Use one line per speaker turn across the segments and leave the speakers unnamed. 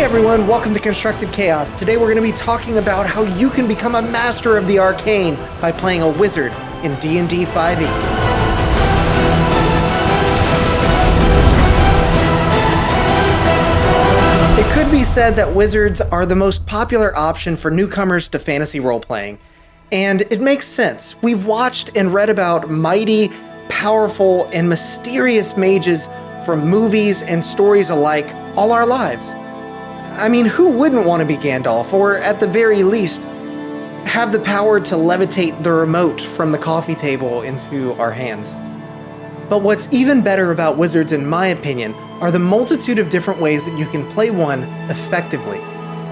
everyone, welcome to Constructed Chaos. Today we're going to be talking about how you can become a master of the arcane by playing a wizard in D&D 5e. It could be said that wizards are the most popular option for newcomers to fantasy role-playing, and it makes sense. We've watched and read about mighty, powerful, and mysterious mages from movies and stories alike all our lives. I mean, who wouldn't want to be Gandalf, or at the very least, have the power to levitate the remote from the coffee table into our hands? But what's even better about wizards, in my opinion, are the multitude of different ways that you can play one effectively.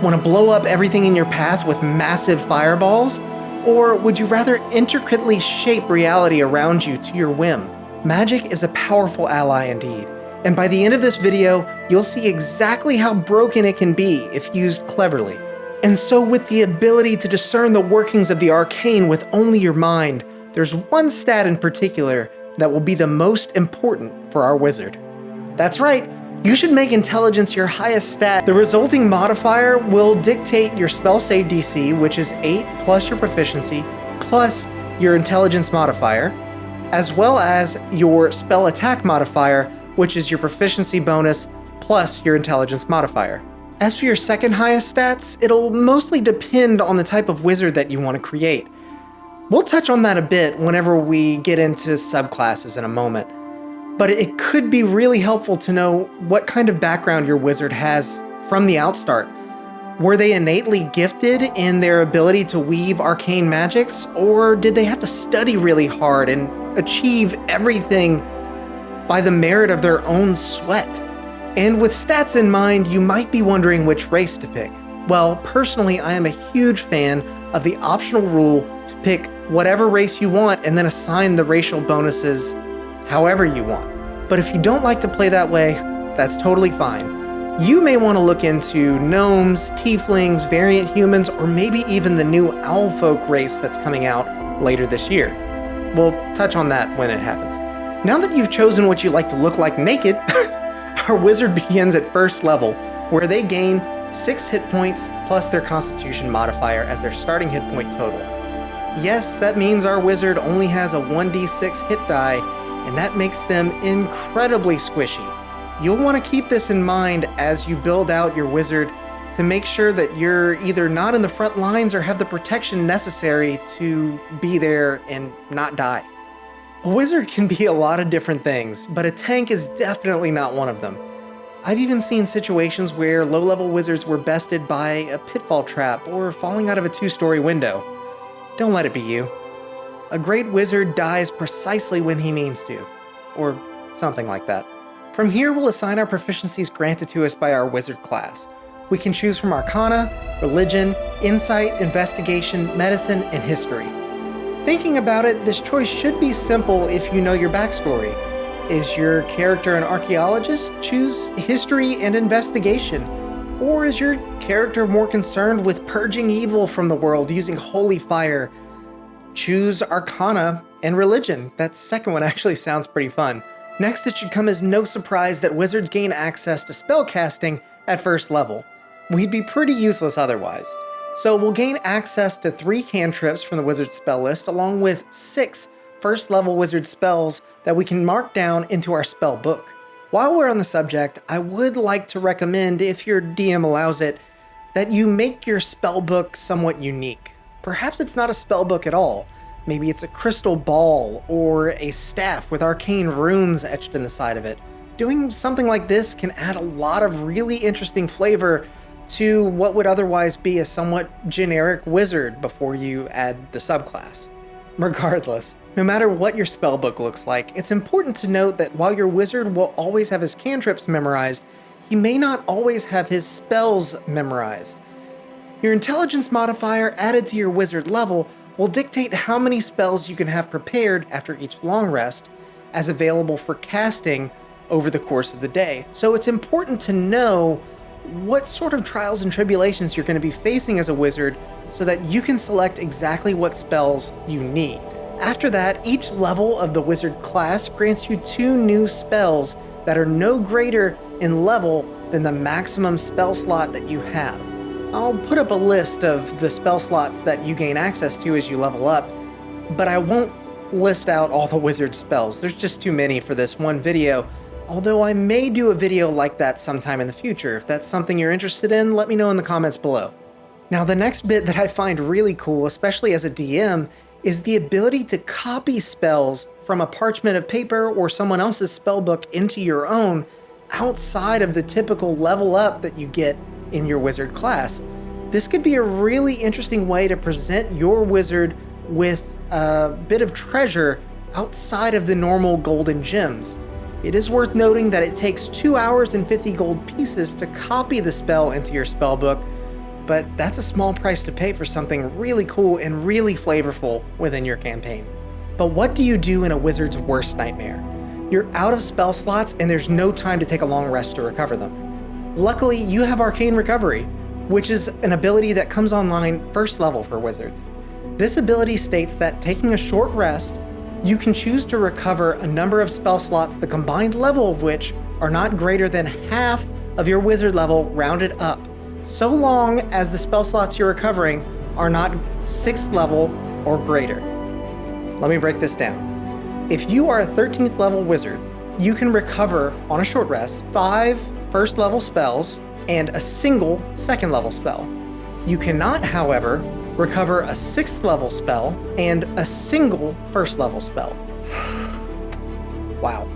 Want to blow up everything in your path with massive fireballs? Or would you rather intricately shape reality around you to your whim? Magic is a powerful ally indeed. And by the end of this video, you'll see exactly how broken it can be if used cleverly. And so with the ability to discern the workings of the arcane with only your mind, there's one stat in particular that will be the most important for our wizard. That's right, you should make intelligence your highest stat. The resulting modifier will dictate your spell save DC, which is 8 plus your proficiency, plus your intelligence modifier, as well as your spell attack modifier, which is your proficiency bonus plus your intelligence modifier. As for your second highest stats, it'll mostly depend on the type of wizard that you want to create. We'll touch on that a bit whenever we get into subclasses in a moment, but it could be really helpful to know what kind of background your wizard has from the outstart. Were they innately gifted in their ability to weave arcane magics, or did they have to study really hard and achieve everything by the merit of their own sweat? And with stats in mind, you might be wondering which race to pick. Well, personally, I am a huge fan of the optional rule to pick whatever race you want and then assign the racial bonuses however you want. But if you don't like to play that way, that's totally fine. You may want to look into gnomes, tieflings, variant humans, or maybe even the new owlfolk race that's coming out later this year. We'll touch on that when it happens. Now that you've chosen what you like to look like naked, our wizard begins at first level, where they gain 6 hit points plus their constitution modifier as their starting hit point total. Yes, that means our wizard only has a 1d6 hit die, and that makes them incredibly squishy. You'll want to keep this in mind as you build out your wizard to make sure that you're either not in the front lines or have the protection necessary to be there and not die. A wizard can be a lot of different things, but a tank is definitely not one of them. I've even seen situations where low-level wizards were bested by a pitfall trap or falling out of a 2-story window. Don't let it be you. A great wizard dies precisely when he means to, or something like that. From here, we'll assign our proficiencies granted to us by our wizard class. We can choose from Arcana, Religion, Insight, Investigation, Medicine, and History. Thinking about it, this choice should be simple if you know your backstory. Is your character an archaeologist? Choose History and Investigation. Or is your character more concerned with purging evil from the world using holy fire? Choose Arcana and Religion. That second one actually sounds pretty fun. Next, it should come as no surprise that wizards gain access to spellcasting at first level. We'd be pretty useless otherwise. So we'll gain access to 3 cantrips from the wizard spell list, along with 6 first level wizard spells that we can mark down into our spell book. While we're on the subject, I would like to recommend, if your DM allows it, that you make your spell book somewhat unique. Perhaps it's not a spell book at all. Maybe it's a crystal ball or a staff with arcane runes etched in the side of it. Doing something like this can add a lot of really interesting flavor to what would otherwise be a somewhat generic wizard before you add the subclass. Regardless, no matter what your spellbook looks like, it's important to note that while your wizard will always have his cantrips memorized, he may not always have his spells memorized. Your intelligence modifier added to your wizard level will dictate how many spells you can have prepared after each long rest as available for casting over the course of the day. So it's important to know what sort of trials and tribulations you're going to be facing as a wizard so that you can select exactly what spells you need. After that, each level of the wizard class grants you 2 new spells that are no greater in level than the maximum spell slot that you have. I'll put up a list of the spell slots that you gain access to as you level up, but I won't list out all the wizard spells. There's just too many for this one video, although I may do a video like that sometime in the future. If that's something you're interested in, let me know in the comments below. Now, the next bit that I find really cool, especially as a DM, is the ability to copy spells from a parchment of paper or someone else's spellbook into your own outside of the typical level up that you get in your wizard class. This could be a really interesting way to present your wizard with a bit of treasure outside of the normal golden gems. It is worth noting that it takes 2 hours and 50 gold pieces to copy the spell into your spellbook, but that's a small price to pay for something really cool and really flavorful within your campaign. But what do you do in a wizard's worst nightmare? You're out of spell slots and there's no time to take a long rest to recover them. Luckily, you have Arcane Recovery, which is an ability that comes online first level for wizards. This ability states that taking a short rest, you can choose to recover a number of spell slots, the combined level of which are not greater than half of your wizard level rounded up, so long as the spell slots you're recovering are not 6th level or greater. Let me break this down. If you are a 13th level wizard, you can recover on a short rest 5 first level spells and a single 2nd level spell. You cannot, however, recover a 6th level spell and a single 1st level spell. Wow.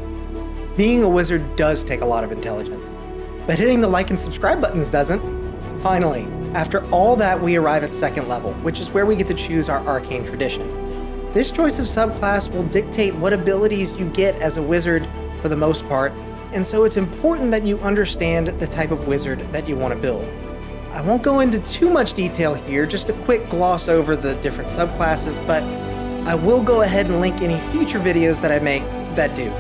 Being a wizard does take a lot of intelligence, but hitting the like and subscribe buttons doesn't. Finally, after all that, we arrive at 2nd level, which is where we get to choose our arcane tradition. This choice of subclass will dictate what abilities you get as a wizard for the most part, and so it's important that you understand the type of wizard that you want to build. I won't go into too much detail here, just a quick gloss over the different subclasses, but I will go ahead and link any future videos that I make that do.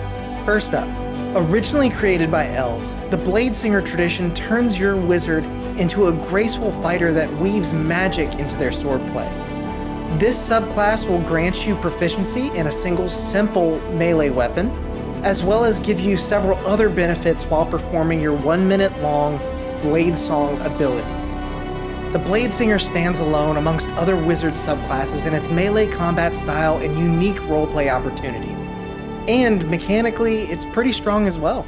First up, originally created by elves, the Bladesinger tradition turns your wizard into a graceful fighter that weaves magic into their swordplay. This subclass will grant you proficiency in a single simple melee weapon, as well as give you several other benefits while performing your 1 minute long Blade Song ability. The Bladesinger stands alone amongst other wizard subclasses in its melee combat style and unique roleplay opportunities. And mechanically, it's pretty strong as well.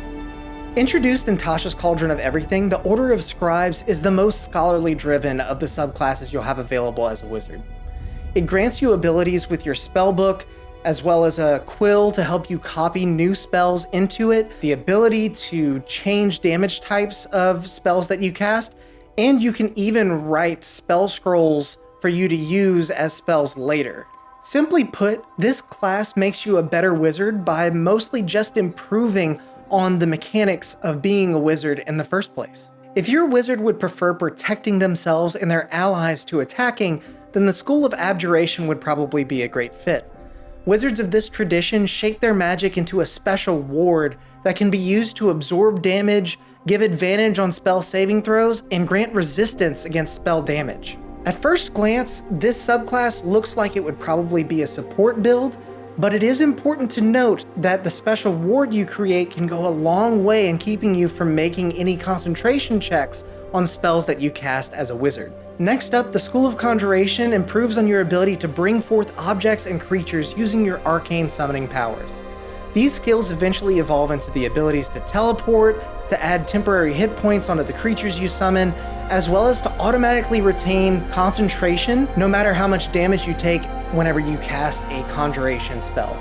Introduced in Tasha's Cauldron of Everything, the Order of Scribes is the most scholarly driven of the subclasses you'll have available as a wizard. It grants you abilities with your spellbook, as well as a quill to help you copy new spells into it, the ability to change damage types of spells that you cast, and you can even write spell scrolls for you to use as spells later. Simply put, this class makes you a better wizard by mostly just improving on the mechanics of being a wizard in the first place. If your wizard would prefer protecting themselves and their allies to attacking, then the School of Abjuration would probably be a great fit. Wizards of this tradition shape their magic into a special ward that can be used to absorb damage, give advantage on spell saving throws, and grant resistance against spell damage. At first glance, this subclass looks like it would probably be a support build, but it is important to note that the special ward you create can go a long way in keeping you from making any concentration checks on spells that you cast as a wizard. Next up, the School of Conjuration improves on your ability to bring forth objects and creatures using your arcane summoning powers. These skills eventually evolve into the abilities to teleport, to add temporary hit points onto the creatures you summon, as well as to automatically retain concentration no matter how much damage you take whenever you cast a Conjuration spell.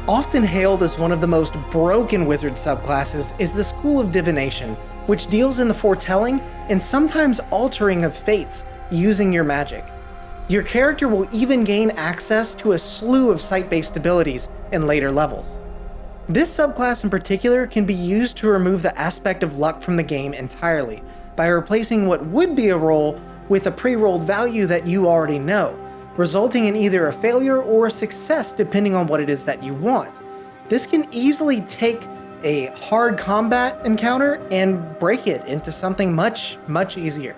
Often hailed as one of the most broken wizard subclasses is the School of Divination, which deals in the foretelling and sometimes altering of fates using your magic. Your character will even gain access to a slew of sight-based abilities in later levels. This subclass in particular can be used to remove the aspect of luck from the game entirely by replacing what would be a roll with a pre-rolled value that you already know, resulting in either a failure or a success depending on what it is that you want. This can easily take a hard combat encounter and break it into something much, much easier.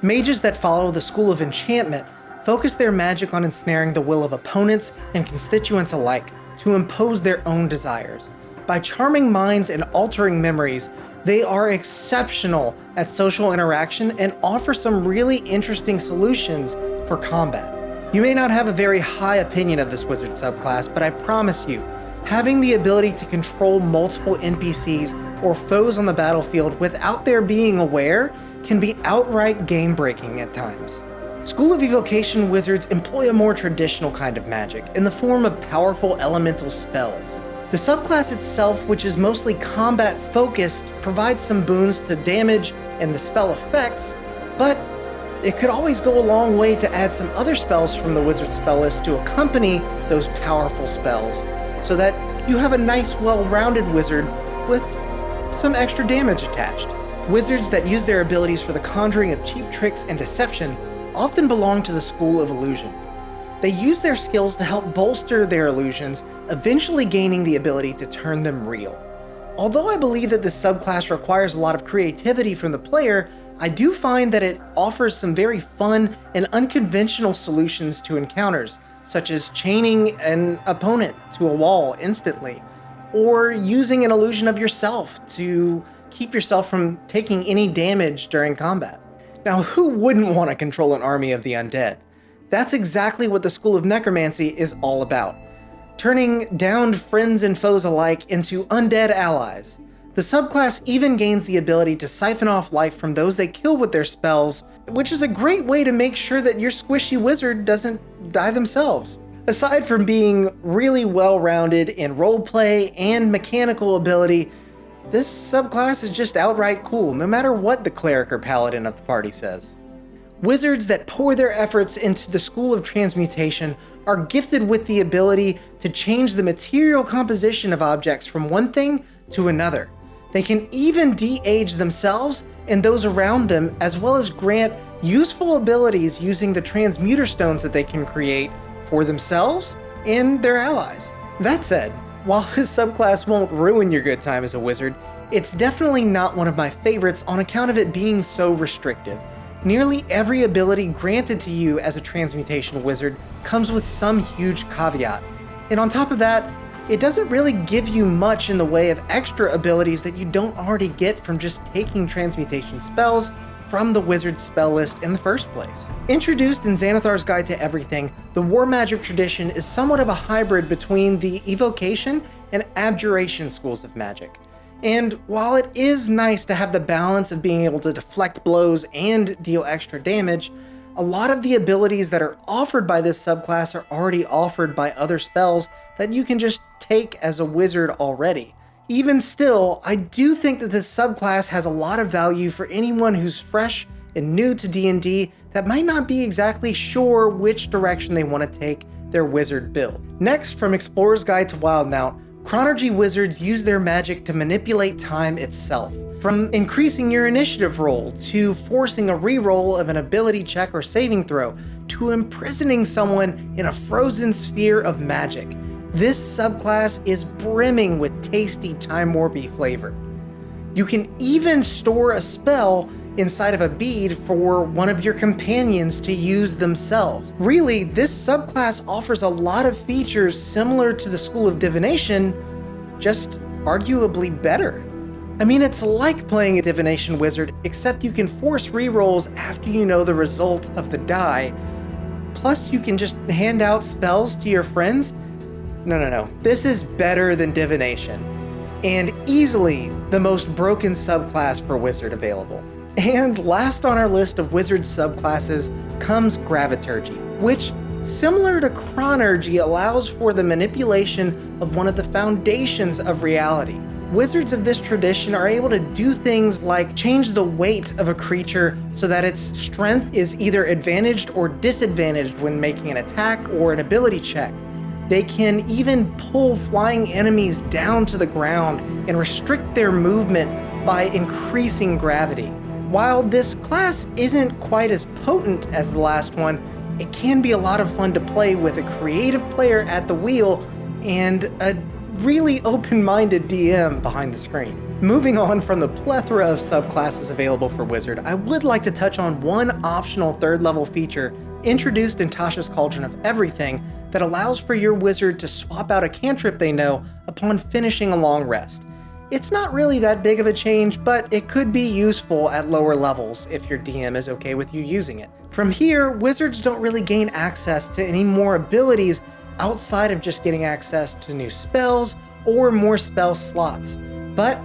Mages that follow the School of Enchantment focus their magic on ensnaring the will of opponents and constituents alike to impose their own desires. By charming minds and altering memories, They are exceptional at social interaction and offer some really interesting solutions for combat. You may not have a very high opinion of this wizard subclass, but I promise you, having the ability to control multiple NPCs or foes on the battlefield without their being aware can be outright game-breaking at times. School of Evocation wizards employ a more traditional kind of magic in the form of powerful elemental spells. The subclass itself, which is mostly combat-focused, provides some boons to damage and the spell effects, but it could always go a long way to add some other spells from the wizard spell list to accompany those powerful spells, so that you have a nice, well-rounded wizard with some extra damage attached. Wizards that use their abilities for the conjuring of cheap tricks and deception often belong to the School of Illusion. They use their skills to help bolster their illusions, eventually gaining the ability to turn them real. Although I believe that this subclass requires a lot of creativity from the player, I do find that it offers some very fun and unconventional solutions to encounters, such as chaining an opponent to a wall instantly, or using an illusion of yourself to keep yourself from taking any damage during combat. Now, who wouldn't want to control an army of the undead? That's exactly what the School of Necromancy is all about, turning downed friends and foes alike into undead allies. The subclass even gains the ability to siphon off life from those they kill with their spells, which is a great way to make sure that your squishy wizard doesn't die themselves. Aside from being really well-rounded in roleplay and mechanical ability, this subclass is just outright cool, no matter what the cleric or paladin of the party says. Wizards that pour their efforts into the School of Transmutation are gifted with the ability to change the material composition of objects from one thing to another. They can even de-age themselves and those around them, as well as grant useful abilities using the transmuter stones that they can create for themselves and their allies. That said, while this subclass won't ruin your good time as a wizard, it's definitely not one of my favorites on account of it being so restrictive. Nearly every ability granted to you as a transmutation wizard comes with some huge caveat. And on top of that, it doesn't really give you much in the way of extra abilities that you don't already get from just taking transmutation spells from the wizard spell list in the first place. Introduced in Xanathar's Guide to Everything, the War Magic tradition is somewhat of a hybrid between the Evocation and Abjuration schools of magic. And while it is nice to have the balance of being able to deflect blows and deal extra damage, a lot of the abilities that are offered by this subclass are already offered by other spells that you can just take as a wizard already. Even still, I do think that this subclass has a lot of value for anyone who's fresh and new to D&D that might not be exactly sure which direction they want to take their wizard build. Next, from Explorer's Guide to Wildmount, chronergy wizards use their magic to manipulate time itself. From increasing your initiative roll, to forcing a reroll of an ability check or saving throw, to imprisoning someone in a frozen sphere of magic. This subclass is brimming with tasty time warpy flavor. You can even store a spell inside of a bead for one of your companions to use themselves. Really, this subclass offers a lot of features similar to the School of Divination, just arguably better. I mean, it's like playing a Divination wizard, except you can force rerolls after you know the result of the die. Plus, you can just hand out spells to your friends. No. This is better than Divination, and easily the most broken subclass for wizard available. And last on our list of wizard subclasses comes gravaturgy, which, similar to chronergy, allows for the manipulation of one of the foundations of reality. Wizards of this tradition are able to do things like change the weight of a creature so that its strength is either advantaged or disadvantaged when making an attack or an ability check. They can even pull flying enemies down to the ground and restrict their movement by increasing gravity. While this class isn't quite as potent as the last one, it can be a lot of fun to play with a creative player at the wheel and a really open-minded DM behind the screen. Moving on from the plethora of subclasses available for Wizard, I would like to touch on one optional third-level feature introduced in Tasha's Cauldron of Everything that allows for your wizard to swap out a cantrip they know upon finishing a long rest. It's not really that big of a change, but it could be useful at lower levels if your DM is okay with you using it. From here, wizards don't really gain access to any more abilities outside of just getting access to new spells or more spell slots. But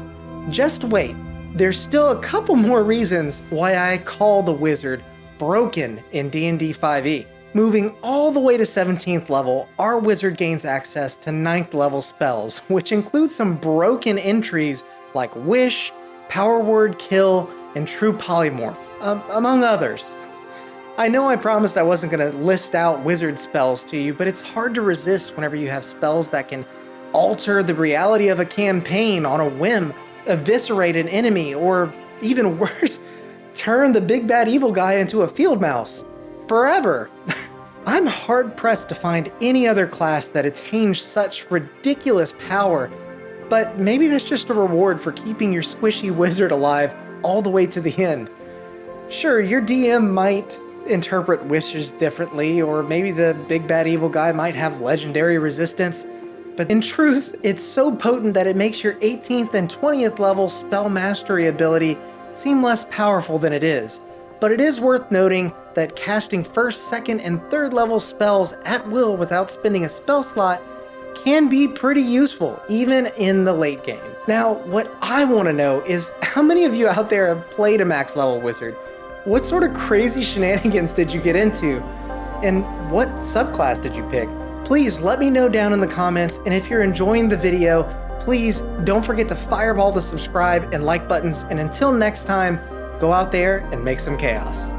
just wait, there's still a couple more reasons why I call the wizard broken in D&D 5e. Moving all the way to 17th level, our wizard gains access to 9th level spells, which include some broken entries like Wish, Power Word Kill, and True Polymorph, among others. I know I promised I wasn't going to list out wizard spells to you, but it's hard to resist whenever you have spells that can alter the reality of a campaign on a whim, eviscerate an enemy, or even worse, turn the big bad evil guy into a field mouse. Forever. I'm hard-pressed to find any other class that attains such ridiculous power, but maybe that's just a reward for keeping your squishy wizard alive all the way to the end. Sure, your DM might interpret wishes differently, or maybe the big bad evil guy might have legendary resistance, but in truth, it's so potent that it makes your 18th and 20th level spell mastery ability seem less powerful than it is. But it is worth noting that casting 1st, 2nd, and 3rd level spells at will without spending a spell slot can be pretty useful, even in the late game. Now, what I want to know is how many of you out there have played a max level wizard? What sort of crazy shenanigans did you get into? And what subclass did you pick? Please let me know down in the comments, and if you're enjoying the video, please don't forget to fireball the subscribe and like buttons, and until next time, go out there and make some chaos.